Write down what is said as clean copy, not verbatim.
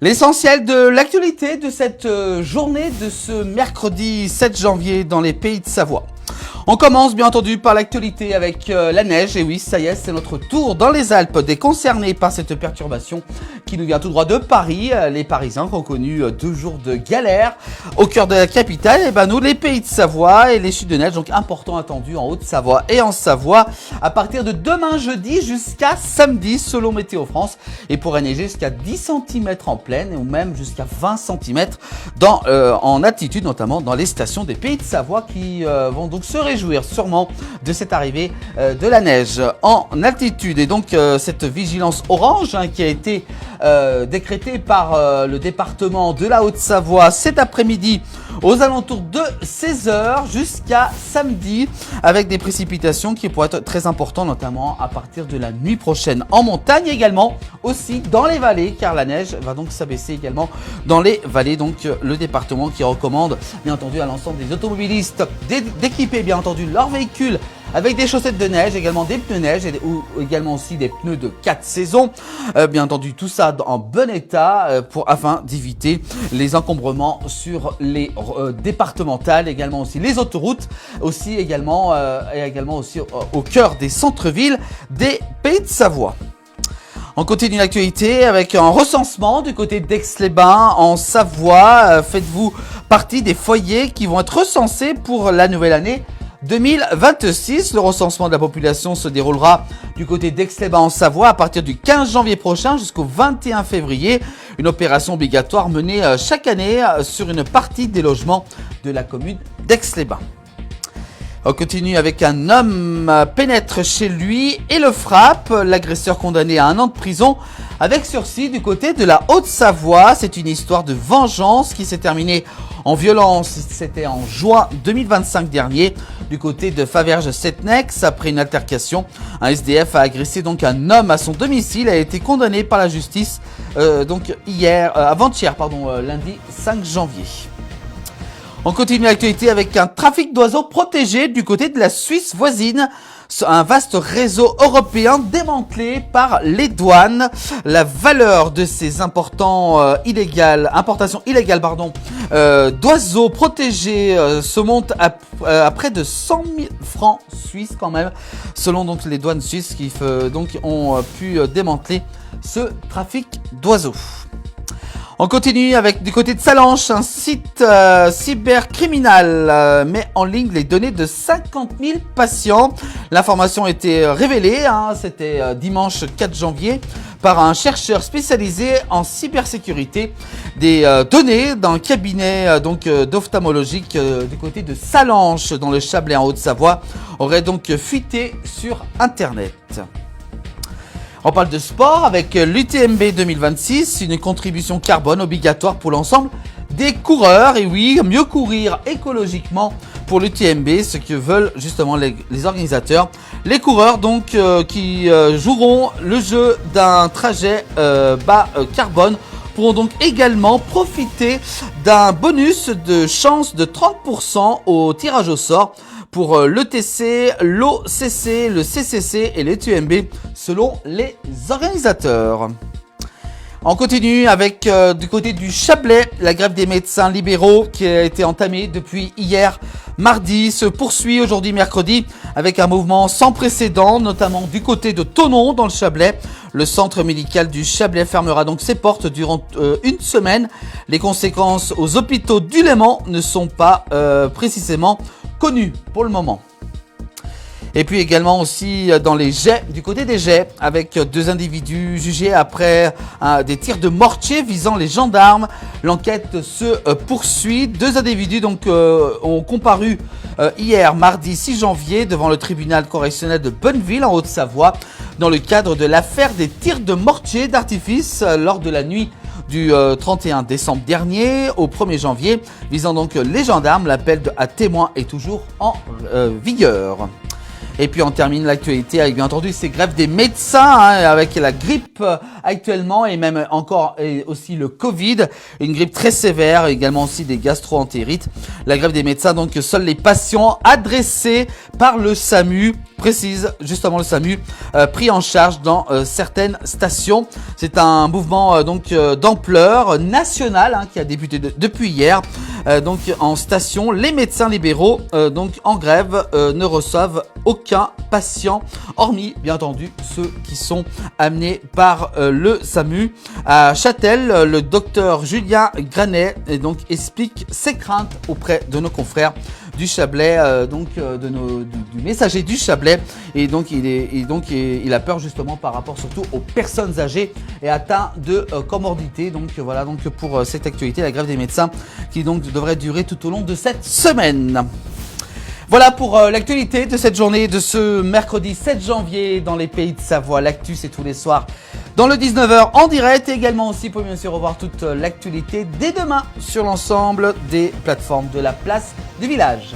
L'essentiel de l'actualité de cette journée de ce mercredi 7 janvier dans les Pays de Savoie. On commence bien entendu par l'actualité avec la neige. Et oui, ça y est, c'est notre tour dans les Alpes des concernés par cette perturbation qui nous vient tout droit de Paris. Les Parisiens qui ont connu 2 jours de galère au cœur de la capitale. Et ben nous, les Pays de Savoie et les chutes de neige, donc importants attendus en Haute-Savoie et en Savoie à partir de demain jeudi jusqu'à samedi selon Météo France. Et pourrait neiger jusqu'à 10 cm en plaine ou même jusqu'à 20 cm en altitude, notamment dans les stations des Pays de Savoie qui vont donc se réjouir sûrement de cette arrivée de la neige en altitude. Et donc cette vigilance orange qui a été décrétée par le département de la Haute-Savoie cet après-midi aux alentours de 16h jusqu'à samedi, avec des précipitations qui pourraient être très importantes, notamment à partir de la nuit prochaine en montagne, également aussi dans les vallées, car la neige va donc s'abaisser également dans les vallées. Donc le département qui recommande bien entendu à l'ensemble des automobilistes d'équiper bien entendu leur véhicule avec des chaussettes de neige, également des pneus neige ou également aussi des pneus de 4 saisons. Bien entendu, tout ça en bon état afin d'éviter les encombrements sur les départementales, également aussi les autoroutes, aussi également aussi au cœur des centres-villes des Pays de Savoie. On continue l'actualité avec un recensement du côté d'Aix-les-Bains en Savoie. Faites-vous partie des foyers qui vont être recensés pour la nouvelle année 2026. Le recensement de la population se déroulera du côté d'Aix-les-Bains en Savoie à partir du 15 janvier prochain jusqu'au 21 février. Une opération obligatoire menée chaque année sur une partie des logements de la commune d'Aix-les-Bains. On continue avec un homme pénètre chez lui et le frappe. L'agresseur condamné à 1 an de prison avec sursis du côté de la Haute-Savoie. C'est une histoire de vengeance qui s'est terminée en violence. C'était en juin 2025 dernier du côté de Faverges-Setnex. Après une altercation, un SDF a agressé donc un homme à son domicile et a été condamné par la justice avant-hier, lundi 5 janvier. On continue l'actualité avec un trafic d'oiseaux protégé du côté de la Suisse voisine. Un vaste réseau européen démantelé par les douanes. La valeur de ces importations illégales d'oiseaux protégés se monte à près de 100 000 francs suisses quand même, selon donc les douanes suisses qui ont pu démanteler ce trafic d'oiseaux. On continue avec du côté de Salanches, un site cybercriminel met en ligne les données de 50 000 patients. L'information a été révélée, c'était dimanche 4 janvier, par un chercheur spécialisé en cybersécurité. Des données d'un cabinet d'ophtalmologique du côté de Salanches, dans le Chablais en Haute-Savoie, auraient donc fuité sur Internet. On parle de sport avec l'UTMB 2026, une contribution carbone obligatoire pour l'ensemble des coureurs. Et oui, mieux courir écologiquement pour l'UTMB, ce que veulent justement les organisateurs. Les coureurs qui joueront le jeu d'un trajet bas carbone pourront donc également profiter d'un bonus de chance de 30% au tirage au sort pour l'ETC, l'OCC, le CCC et l'UTMB selon les organisateurs. On continue avec du côté du Chablais, la grève des médecins libéraux qui a été entamée depuis hier mardi se poursuit aujourd'hui mercredi avec un mouvement sans précédent, notamment du côté de Thonon dans le Chablais. Le centre médical du Chablais fermera donc ses portes durant une semaine. Les conséquences aux hôpitaux du Léman ne sont pas précisément connues pour le moment. Et puis également aussi dans les jets, du côté des jets, avec 2 individus jugés après des tirs de mortier visant les gendarmes. L'enquête se poursuit. 2 individus ont comparu hier, mardi 6 janvier, devant le tribunal correctionnel de Bonneville en Haute-Savoie, dans le cadre de l'affaire des tirs de mortier d'artifice lors de la nuit du 31 décembre dernier au 1er janvier, visant donc les gendarmes. L'appel à témoins est toujours en vigueur. Et puis on termine l'actualité avec bien entendu ces grèves des médecins, avec la grippe actuellement et même encore et aussi le Covid, une grippe très sévère, également aussi des gastro-entérites. La grève des médecins, donc seuls les patients adressés par le SAMU, précise justement le SAMU, pris en charge dans certaines stations. C'est un mouvement d'ampleur nationale qui a débuté depuis hier. Donc en station, les médecins libéraux donc en grève ne reçoivent aucun patient, hormis bien entendu ceux qui sont amenés par le SAMU. À Châtel, le docteur Julien Granet donc explique ses craintes auprès de nos confrères du Chablais, du messager du Chablais, et donc il a peur justement par rapport surtout aux personnes âgées et atteintes de comorbidité. Donc voilà donc pour cette actualité, la grève des médecins qui donc devrait durer tout au long de cette semaine. Voilà pour l'actualité de cette journée de ce mercredi 7 janvier dans les Pays de Savoie. L'actu, c'est tous les soirs dans le 19h en direct. Et également aussi, vous pouvez bien sûr revoir toute l'actualité dès demain sur l'ensemble des plateformes de la place du village.